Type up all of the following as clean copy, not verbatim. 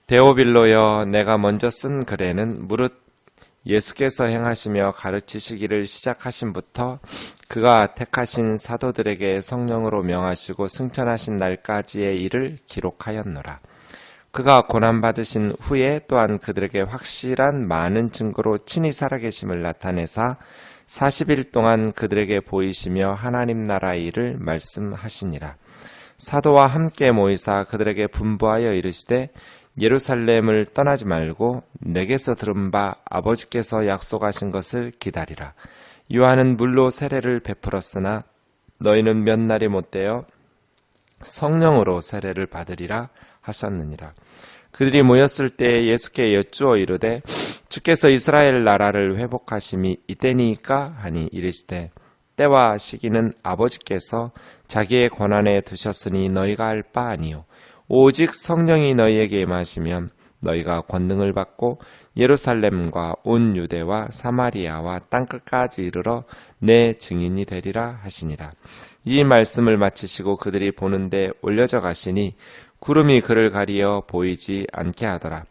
데오빌로여, 내가 먼저 쓴 글에는 무릇 예수께서 행하시며 가르치시기를 시작하신부터 그가 택하신 사도들에게 성령으로 명하시고 승천하신 날까지의 일을 기록하였노라. 그가 고난받으신 후에 또한 그들에게 확실한 많은 증거로 친히 살아계심을 나타내사 40일 동안 그들에게 보이시며 하나님 나라의 일을 말씀하시니라. 사도와 함께 모이사 그들에게 분부하여 이르시되 예루살렘을 떠나지 말고 내게서 들은 바 아버지께서 약속하신 것을 기다리라. 요한은 물로 세례를 베풀었으나 너희는 몇 날이 못되어 성령으로 세례를 받으리라 하셨느니라. 그들이 모였을 때 예수께 여쭈어 이르되 주께서 이스라엘 나라를 회복하심이 이때니까 하니 이르시되 때와 시기는 아버지께서 자기의 권한에 두셨으니 너희가 알 바 아니요 오직 성령이 너희에게 임하시면 너희가 권능을 받고 예루살렘과 온 유대와 사마리아와 땅끝까지 이르러 내 증인이 되리라 하시니라. 이 말씀을 마치시고 그들이 보는데 올려져 가시니 구름이 그를 가리어 보이지 않게 하더라.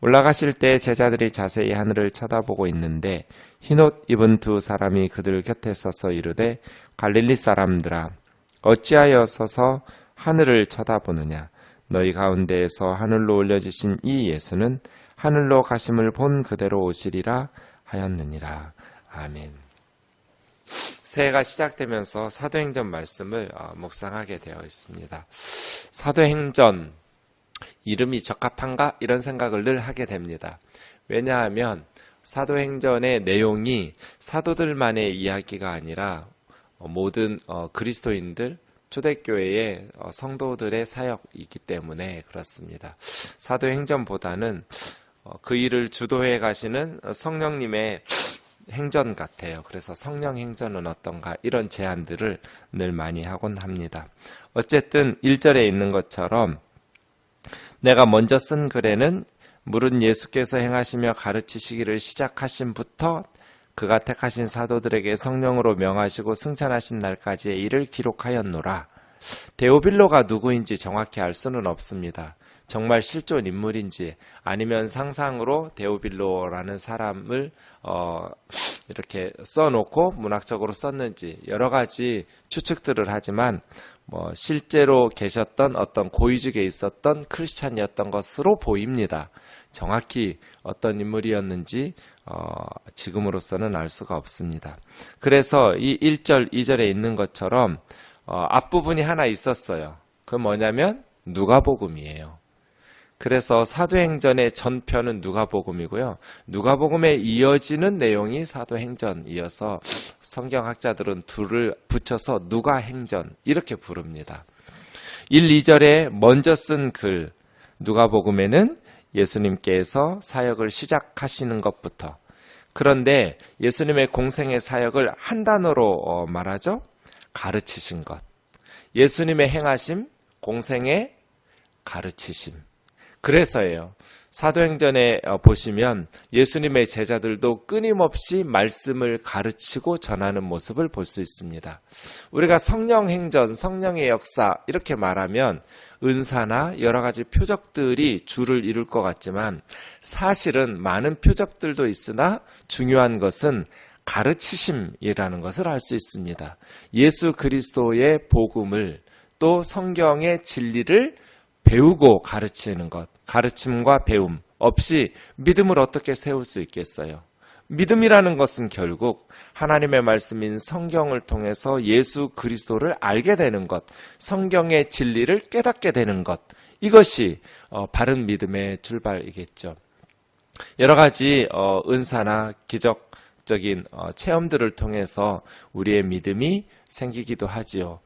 올라가실 때 제자들이 자세히 하늘을 쳐다보고 있는데 흰옷 입은 두 사람이 그들 곁에 서서 이르되 갈릴리 사람들아 어찌하여 서서 하늘을 쳐다보느냐. 너희 가운데에서 하늘로 올려지신 이 예수는 하늘로 가심을 본 그대로 오시리라 하였느니라. 아멘. 새해가 시작되면서 사도행전 말씀을 묵상하게 되어 있습니다. 사도행전 이름이 적합한가? 이런 생각을 늘 하게 됩니다. 왜냐하면 사도행전의 내용이 사도들만의 이야기가 아니라 모든 그리스도인들 초대교회의 성도들의 사역이기 때문에 그렇습니다. 사도행전보다는 그 일을 주도해 가시는 성령님의 행전 같아요. 그래서 성령 행전은 어떤가 이런 제안들을 늘 많이 하곤 합니다. 어쨌든 1절에 있는 것처럼 내가 먼저 쓴 글에는 물은 예수께서 행하시며 가르치시기를 시작하신부터 그가 택하신 사도들에게 성령으로 명하시고 승천하신 날까지의 일을 기록하였노라. 데오빌로가 누구인지 정확히 알 수는 없습니다. 정말 실존 인물인지 아니면 상상으로 데오빌로라는 사람을 이렇게 써놓고 문학적으로 썼는지 여러 가지 추측들을 하지만 실제로 계셨던 어떤 고위직에 있었던 크리스찬이었던 것으로 보입니다. 정확히 어떤 인물이었는지 지금으로서는 알 수가 없습니다. 그래서 이 1절, 2절에 있는 것처럼 앞부분이 하나 있었어요. 그 뭐냐면 누가복음이에요. 그래서 사도행전의 전편은 누가복음이고요. 누가복음에 이어지는 내용이 사도행전이어서 성경학자들은 둘을 붙여서 누가행전 이렇게 부릅니다. 1, 2절에 먼저 쓴 글 누가복음에는 예수님께서 사역을 시작하시는 것부터 그런데 예수님의 공생의 사역을 한 단어로 말하죠. 가르치신 것. 예수님의 행하심, 공생의 가르치심. 그래서예요. 사도행전에 보시면 예수님의 제자들도 끊임없이 말씀을 가르치고 전하는 모습을 볼 수 있습니다. 우리가 성령행전, 성령의 역사 이렇게 말하면 은사나 여러 가지 표적들이 주를 이룰 것 같지만 사실은 많은 표적들도 있으나 중요한 것은 가르치심이라는 것을 알 수 있습니다. 예수 그리스도의 복음을 또 성경의 진리를 배우고 가르치는 것, 가르침과 배움 없이 믿음을 어떻게 세울 수 있겠어요? 믿음이라는 것은 결국 하나님의 말씀인 성경을 통해서 예수 그리스도를 알게 되는 것, 성경의 진리를 깨닫게 되는 것, 이것이 바른 믿음의 출발이겠죠. 여러 가지 은사나 기적적인 체험들을 통해서 우리의 믿음이 생기기도 하지요.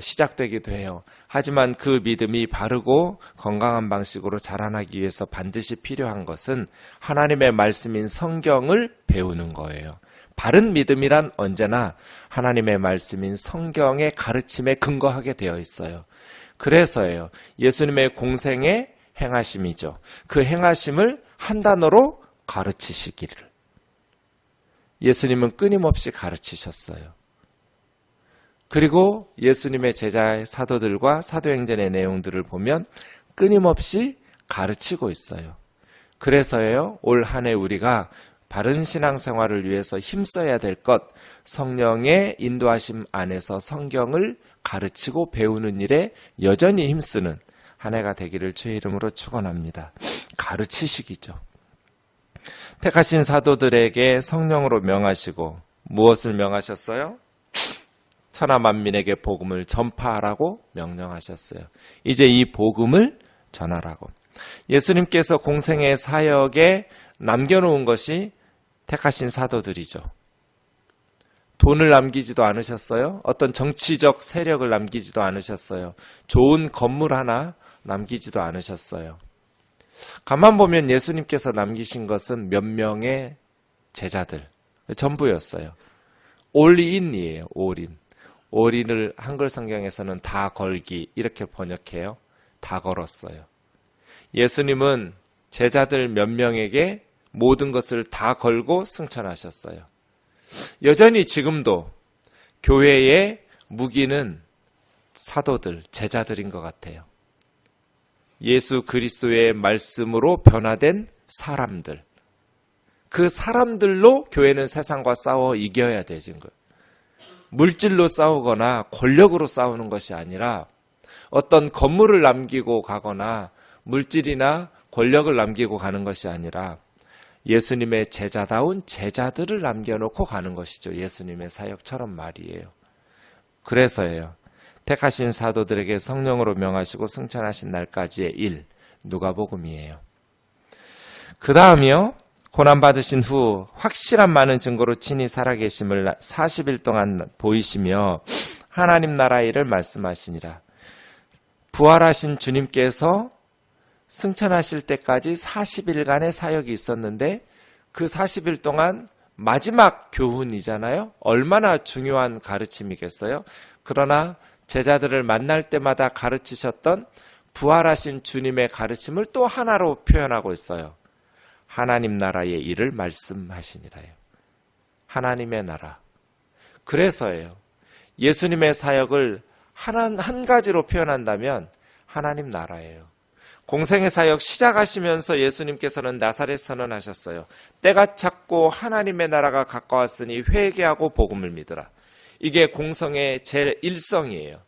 시작되기도 해요. 하지만 그 믿음이 바르고 건강한 방식으로 자라나기 위해서 반드시 필요한 것은 하나님의 말씀인 성경을 배우는 거예요. 바른 믿음이란 언제나 하나님의 말씀인 성경의 가르침에 근거하게 되어 있어요. 그래서예요. 예수님의 공생의 행하심이죠. 그 행하심을 한 단어로 가르치시기를. 예수님은 끊임없이 가르치셨어요. 그리고 예수님의 제자의 사도들과 사도행전의 내용들을 보면 끊임없이 가르치고 있어요. 그래서요, 올 한 해 우리가 바른 신앙생활을 위해서 힘써야 될 것, 성령의 인도하심 안에서 성경을 가르치고 배우는 일에 여전히 힘쓰는 한 해가 되기를 주의 이름으로 축원합니다. 가르치시기죠. 택하신 사도들에게 성령으로 명하시고 무엇을 명하셨어요? 천하 만민에게 복음을 전파하라고 명령하셨어요. 이제 이 복음을 전하라고. 예수님께서 공생의 사역에 남겨놓은 것이 택하신 사도들이죠. 돈을 남기지도 않으셨어요. 어떤 정치적 세력을 남기지도 않으셨어요. 좋은 건물 하나 남기지도 않으셨어요. 가만 보면 예수님께서 남기신 것은 몇 명의 제자들, 전부였어요. 올인이에요. 올인. 올인을 한글 성경에서는 다 걸기 이렇게 번역해요. 다 걸었어요. 예수님은 제자들 몇 명에게 모든 것을 다 걸고 승천하셨어요. 여전히 지금도 교회의 무기는 사도들, 제자들인 것 같아요. 예수 그리스도의 말씀으로 변화된 사람들. 그 사람들로 교회는 세상과 싸워 이겨야 되는 거예요. 물질로 싸우거나 권력으로 싸우는 것이 아니라 어떤 건물을 남기고 가거나 물질이나 권력을 남기고 가는 것이 아니라 예수님의 제자다운 제자들을 남겨놓고 가는 것이죠. 예수님의 사역처럼 말이에요. 그래서예요. 택하신 사도들에게 성령으로 명하시고 승천하신 날까지의 일, 누가복음이에요. 그 다음이요. 고난받으신 후 확실한 많은 증거로 친히 살아계심을 40일 동안 보이시며 하나님 나라의 일을 말씀하시니라. 부활하신 주님께서 승천하실 때까지 40일간의 사역이 있었는데 그 40일 동안 마지막 교훈이잖아요. 얼마나 중요한 가르침이겠어요. 그러나 제자들을 만날 때마다 가르치셨던 부활하신 주님의 가르침을 또 하나로 표현하고 있어요. 하나님 나라의 일을 말씀하시니라요. 하나님의 나라. 그래서예요. 예수님의 사역을 한 가지로 표현한다면 하나님 나라예요. 공생의 사역 시작하시면서 예수님께서는 나사렛 선언하셨어요. 때가 찼고 하나님의 나라가 가까웠으니 회개하고 복음을 믿으라. 이게 공성의 제1성이에요.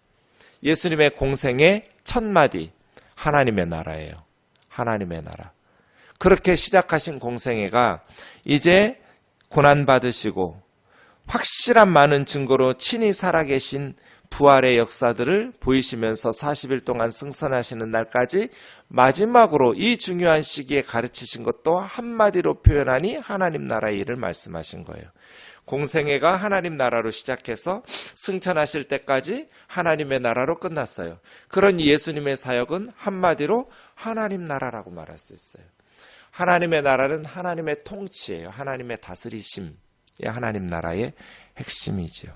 예수님의 공생의 첫 마디, 하나님의 나라예요. 하나님의 나라. 그렇게 시작하신 공생애가 이제 고난받으시고 확실한 많은 증거로 친히 살아계신 부활의 역사들을 보이시면서 40일 동안 승선하시는 날까지 마지막으로 이 중요한 시기에 가르치신 것도 한마디로 표현하니 하나님 나라의 일을 말씀하신 거예요. 공생애가 하나님 나라로 시작해서 승천하실 때까지 하나님의 나라로 끝났어요. 그러니 예수님의 사역은 한마디로 하나님 나라라고 말할 수 있어요. 하나님의 나라는 하나님의 통치예요. 하나님의 다스리심이 하나님 나라의 핵심이죠.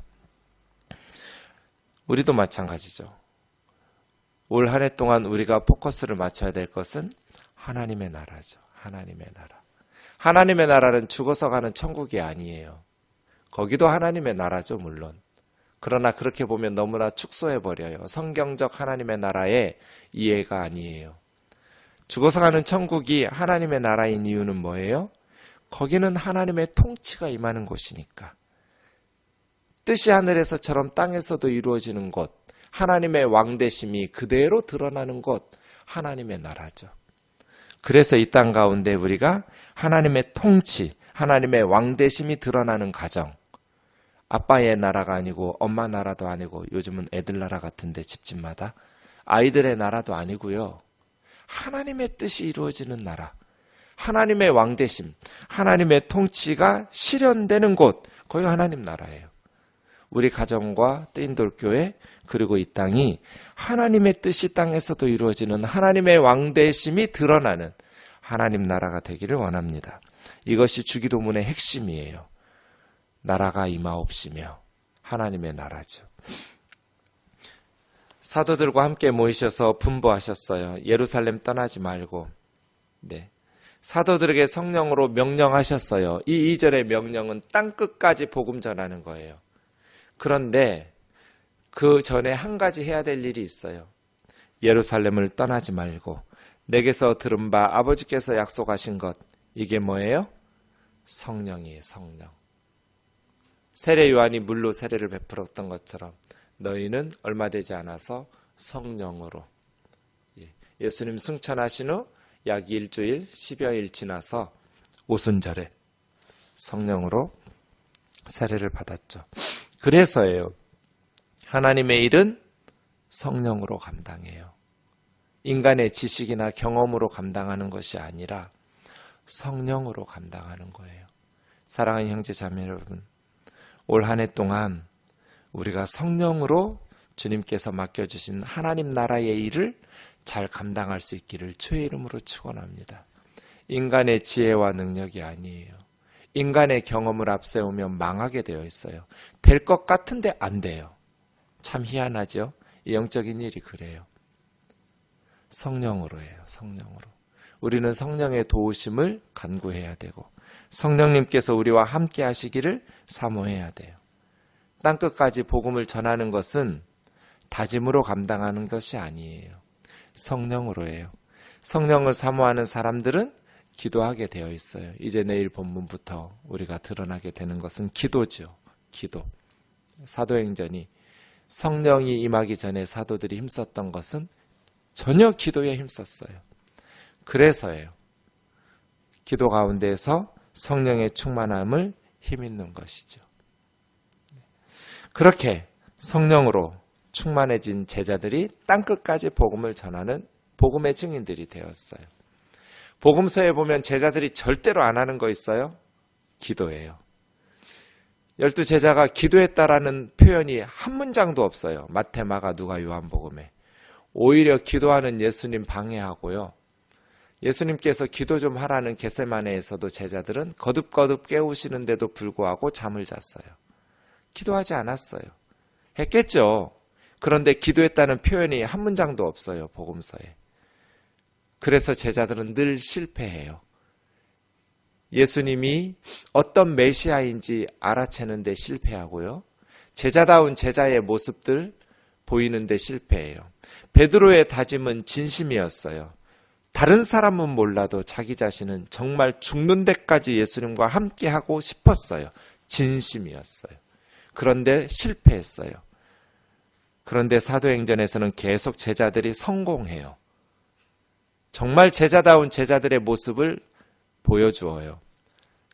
우리도 마찬가지죠. 올 한 해 동안 우리가 포커스를 맞춰야 될 것은 하나님의 나라죠. 하나님의 나라. 하나님의 나라는 죽어서 가는 천국이 아니에요. 거기도 하나님의 나라죠, 물론. 그러나 그렇게 보면 너무나 축소해버려요. 성경적 하나님의 나라의 이해가 아니에요. 죽어서 가는 천국이 하나님의 나라인 이유는 뭐예요? 거기는 하나님의 통치가 임하는 곳이니까. 뜻이 하늘에서처럼 땅에서도 이루어지는 곳, 하나님의 왕대심이 그대로 드러나는 곳, 하나님의 나라죠. 그래서 이 땅 가운데 우리가 하나님의 통치, 하나님의 왕대심이 드러나는 가정, 아빠의 나라가 아니고 엄마 나라도 아니고 요즘은 애들 나라 같은데 집집마다 아이들의 나라도 아니고요. 하나님의 뜻이 이루어지는 나라, 하나님의 왕대심, 하나님의 통치가 실현되는 곳, 거기 하나님 나라예요. 우리 가정과 뜨인돌교회 그리고 이 땅이 하나님의 뜻이 땅에서도 이루어지는 하나님의 왕대심이 드러나는 하나님 나라가 되기를 원합니다. 이것이 주기도문의 핵심이에요. 나라가 임하옵시며 하나님의 나라죠. 사도들과 함께 모이셔서 분부하셨어요. 예루살렘 떠나지 말고. 네. 사도들에게 성령으로 명령하셨어요. 이 2절의 명령은 땅끝까지 복음 전하는 거예요. 그런데 그 전에 한 가지 해야 될 일이 있어요. 예루살렘을 떠나지 말고 내게서 들은 바 아버지께서 약속하신 것, 이게 뭐예요? 성령이에요. 성령. 세례 요한이 물로 세례를 베풀었던 것처럼 너희는 얼마 되지 않아서 성령으로, 예수님 승천하신 후 약 일주일 10여일 지나서 오순절에 성령으로 세례를 받았죠. 그래서예요. 하나님의 일은 성령으로 감당해요. 인간의 지식이나 경험으로 감당하는 것이 아니라 성령으로 감당하는 거예요. 사랑하는 형제 자매 여러분, 올 한 해 동안 우리가 성령으로 주님께서 맡겨주신 하나님 나라의 일을 잘 감당할 수 있기를 주의 이름으로 축원합니다. 인간의 지혜와 능력이 아니에요. 인간의 경험을 앞세우면 망하게 되어 있어요. 될 것 같은데 안 돼요. 참 희한하죠? 이 영적인 일이 그래요. 성령으로 해요. 성령으로. 우리는 성령의 도우심을 간구해야 되고 성령님께서 우리와 함께 하시기를 사모해야 돼요. 땅끝까지 복음을 전하는 것은 다짐으로 감당하는 것이 아니에요. 성령으로 해요. 성령을 사모하는 사람들은 기도하게 되어 있어요. 이제 내일 본문부터 우리가 드러나게 되는 것은 기도죠. 기도. 사도행전이 성령이 임하기 전에 사도들이 힘썼던 것은 전혀 기도에 힘썼어요. 그래서예요. 기도 가운데서 성령의 충만함을 힘입는 것이죠. 그렇게 성령으로 충만해진 제자들이 땅끝까지 복음을 전하는 복음의 증인들이 되었어요. 복음서에 보면 제자들이 절대로 안 하는 거 있어요? 기도예요. 12제자가 기도했다라는 표현이 한 문장도 없어요. 마태, 마가, 누가, 요한복음에. 오히려 기도하는 예수님 방해하고요. 예수님께서 기도 좀 하라는 겟세마네에서도 제자들은 거듭거듭 깨우시는데도 불구하고 잠을 잤어요. 기도하지 않았어요. 했겠죠. 그런데 기도했다는 표현이 한 문장도 없어요. 복음서에. 그래서 제자들은 늘 실패해요. 예수님이 어떤 메시아인지 알아채는 데 실패하고요. 제자다운 제자의 모습들 보이는 데 실패해요. 베드로의 다짐은 진심이었어요. 다른 사람은 몰라도 자기 자신은 정말 죽는 데까지 예수님과 함께하고 싶었어요. 진심이었어요. 그런데 실패했어요. 그런데 사도행전에서는 계속 제자들이 성공해요. 정말 제자다운 제자들의 모습을 보여주어요.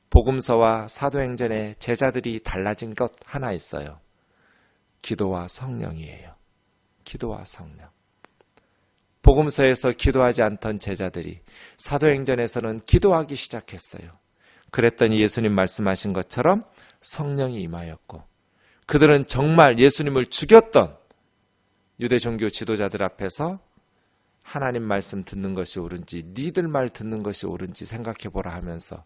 복음서와 사도행전의 제자들이 달라진 것 하나 있어요. 기도와 성령이에요. 기도와 성령. 복음서에서 기도하지 않던 제자들이 사도행전에서는 기도하기 시작했어요. 그랬더니 예수님 말씀하신 것처럼 성령이 임하였고 그들은 정말 예수님을 죽였던 유대 종교 지도자들 앞에서 하나님 말씀 듣는 것이 옳은지 니들 말 듣는 것이 옳은지 생각해보라 하면서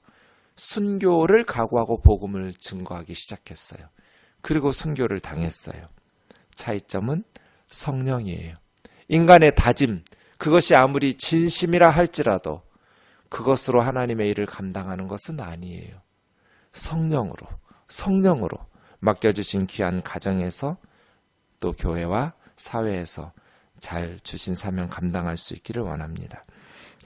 순교를 각오하고 복음을 증거하기 시작했어요. 그리고 순교를 당했어요. 차이점은 성령이에요. 인간의 다짐, 그것이 아무리 진심이라 할지라도 그것으로 하나님의 일을 감당하는 것은 아니에요. 성령으로 맡겨주신 귀한 가정에서 또 교회와 사회에서 잘 주신 사명 감당할 수 있기를 원합니다.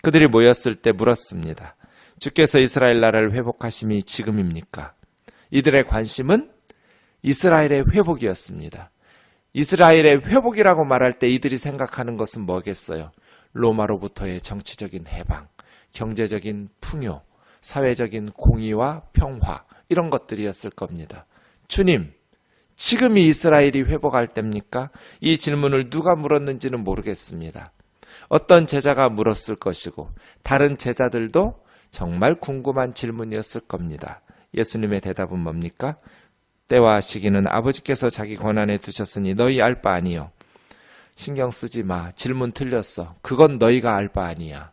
그들이 모였을 때 물었습니다. 주께서 이스라엘 나라를 회복하심이 지금입니까? 이들의 관심은 이스라엘의 회복이었습니다. 이스라엘의 회복이라고 말할 때 이들이 생각하는 것은 뭐겠어요? 로마로부터의 정치적인 해방, 경제적인 풍요, 사회적인 공의와 평화 이런 것들이었을 겁니다. 주님, 지금이 이스라엘이 회복할 때입니까? 이 질문을 누가 물었는지는 모르겠습니다. 어떤 제자가 물었을 것이고 다른 제자들도 정말 궁금한 질문이었을 겁니다. 예수님의 대답은 뭡니까? 때와 시기는 아버지께서 자기 권한에 두셨으니 너희 알 바 아니요. 신경 쓰지 마. 질문 틀렸어. 그건 너희가 알 바 아니야.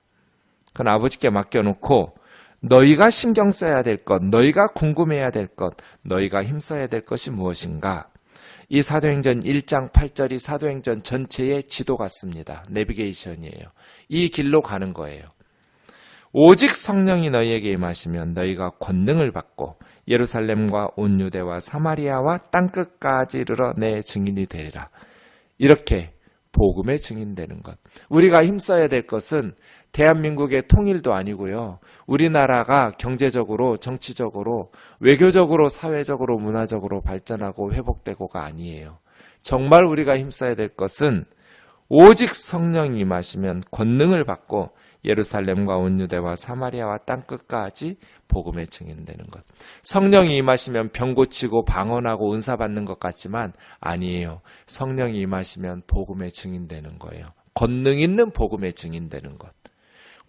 그건 아버지께 맡겨놓고 너희가 신경 써야 될 것, 너희가 궁금해야 될 것, 너희가 힘써야 될 것이 무엇인가? 이 사도행전 1장 8절이 사도행전 전체의 지도 같습니다. 내비게이션이에요. 이 길로 가는 거예요. 오직 성령이 너희에게 임하시면 너희가 권능을 받고 예루살렘과 온 유대와 사마리아와 땅끝까지 이르러 내 증인이 되리라. 이렇게 복음의 증인되는 것. 우리가 힘써야 될 것은 대한민국의 통일도 아니고요. 우리나라가 경제적으로, 정치적으로, 외교적으로, 사회적으로, 문화적으로 발전하고 회복되고가 아니에요. 정말 우리가 힘써야 될 것은 오직 성령이 임하시면 권능을 받고 예루살렘과 온 유대와 사마리아와 땅끝까지 복음의 증인되는 것. 성령이 임하시면 병 고치고 방언하고 은사 받는 것 같지만 아니에요. 성령이 임하시면 복음의 증인되는 거예요. 권능 있는 복음의 증인되는 것.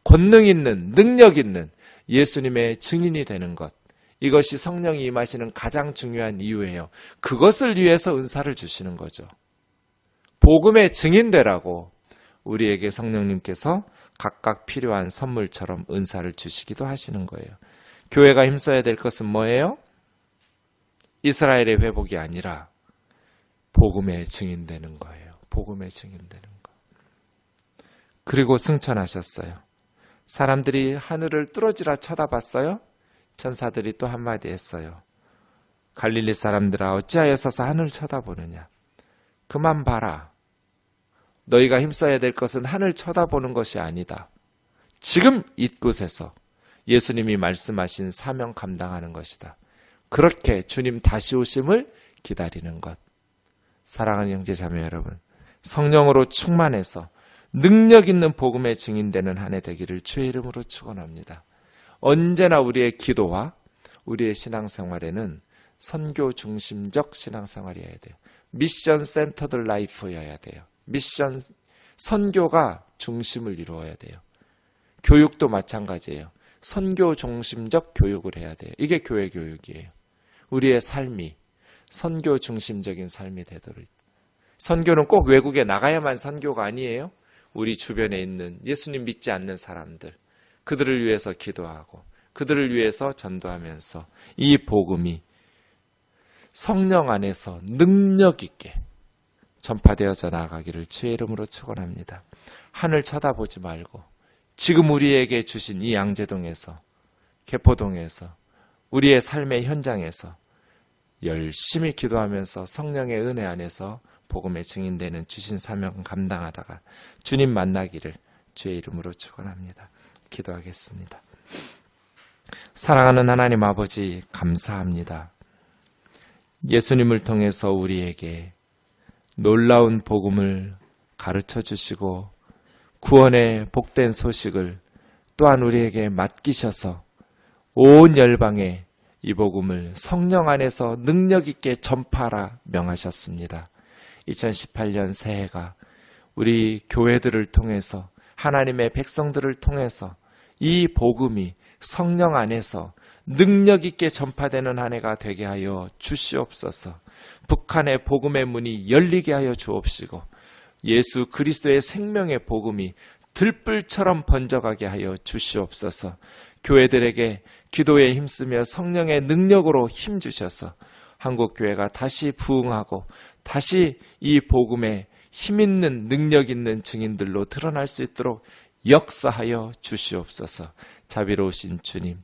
권능 있는, 능력 있는 예수님의 증인이 되는 것. 이것이 성령이 임하시는 가장 중요한 이유예요. 그것을 위해서 은사를 주시는 거죠. 복음의 증인되라고 우리에게 성령님께서 각각 필요한 선물처럼 은사를 주시기도 하시는 거예요. 교회가 힘써야 될 것은 뭐예요? 이스라엘의 회복이 아니라 복음의 증인되는 거예요. 복음의 증인되는 거. 그리고 승천하셨어요. 사람들이 하늘을 뚫어지라 쳐다봤어요. 천사들이 또 한마디 했어요. 갈릴리 사람들아 어찌하여 서서 하늘을 쳐다보느냐. 그만 봐라. 너희가 힘써야 될 것은 하늘 쳐다보는 것이 아니다. 지금 이곳에서 예수님이 말씀하신 사명 감당하는 것이다. 그렇게 주님 다시 오심을 기다리는 것. 사랑하는 형제자매 여러분, 성령으로 충만해서 능력 있는 복음의 증인되는 한 해 되기를 주의 이름으로 축원합니다. 언제나 우리의 기도와 우리의 신앙생활에는 선교 중심적 신앙생활이어야 돼요. 미션 센터드 라이프여야 돼요. 미션, 선교가 중심을 이루어야 돼요. 교육도 마찬가지예요. 선교 중심적 교육을 해야 돼요. 이게 교회 교육이에요. 우리의 삶이 선교 중심적인 삶이 되도록. 선교는 꼭 외국에 나가야만 선교가 아니에요. 우리 주변에 있는 예수님 믿지 않는 사람들, 그들을 위해서 기도하고 그들을 위해서 전도하면서 이 복음이 성령 안에서 능력 있게 전파되어져 나가기를 주의 이름으로 축원합니다. 하늘 쳐다보지 말고 지금 우리에게 주신 이 양재동에서, 개포동에서, 우리의 삶의 현장에서 열심히 기도하면서 성령의 은혜 안에서 복음의 증인되는 주신 사명 감당하다가 주님 만나기를 주의 이름으로 축원합니다. 기도하겠습니다. 사랑하는 하나님 아버지 감사합니다. 예수님을 통해서 우리에게 놀라운 복음을 가르쳐 주시고 구원의 복된 소식을 또한 우리에게 맡기셔서 온 열방에 이 복음을 성령 안에서 능력 있게 전파하라 명하셨습니다. 2018년 새해가 우리 교회들을 통해서 하나님의 백성들을 통해서 이 복음이 성령 안에서 능력 있게 전파되는 한 해가 되게 하여 주시옵소서. 북한의 복음의 문이 열리게 하여 주옵시고 예수 그리스도의 생명의 복음이 들불처럼 번져가게 하여 주시옵소서. 교회들에게 기도에 힘쓰며 성령의 능력으로 힘주셔서 한국교회가 다시 부흥하고 다시 이 복음에 힘있는 능력 있는 증인들로 드러날 수 있도록 역사하여 주시옵소서. 자비로우신 주님,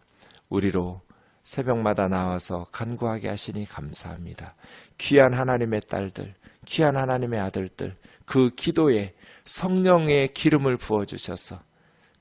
우리로 새벽마다 나와서 간구하게 하시니 감사합니다. 귀한 하나님의 딸들, 귀한 하나님의 아들들, 그 기도에 성령의 기름을 부어주셔서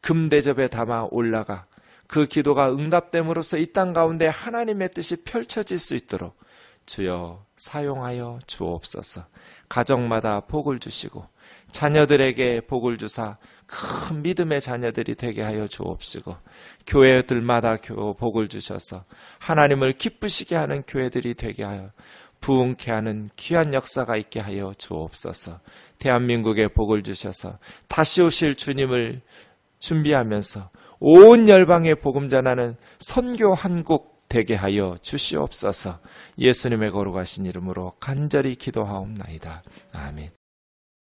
금대접에 담아 올라가 그 기도가 응답됨으로써 이 땅 가운데 하나님의 뜻이 펼쳐질 수 있도록 주여 사용하여 주옵소서. 가정마다 복을 주시고 자녀들에게 복을 주사 큰 믿음의 자녀들이 되게 하여 주옵시고 교회들마다 복을 주셔서 하나님을 기쁘시게 하는 교회들이 되게 하여 부흥케 하는 귀한 역사가 있게 하여 주옵소서. 대한민국에 복을 주셔서 다시 오실 주님을 준비하면서 온 열방에 복음 전하는 선교 한국 되게 하여 주시옵소서. 예수님의 거룩하신 이름으로 간절히 기도하옵나이다. 아멘.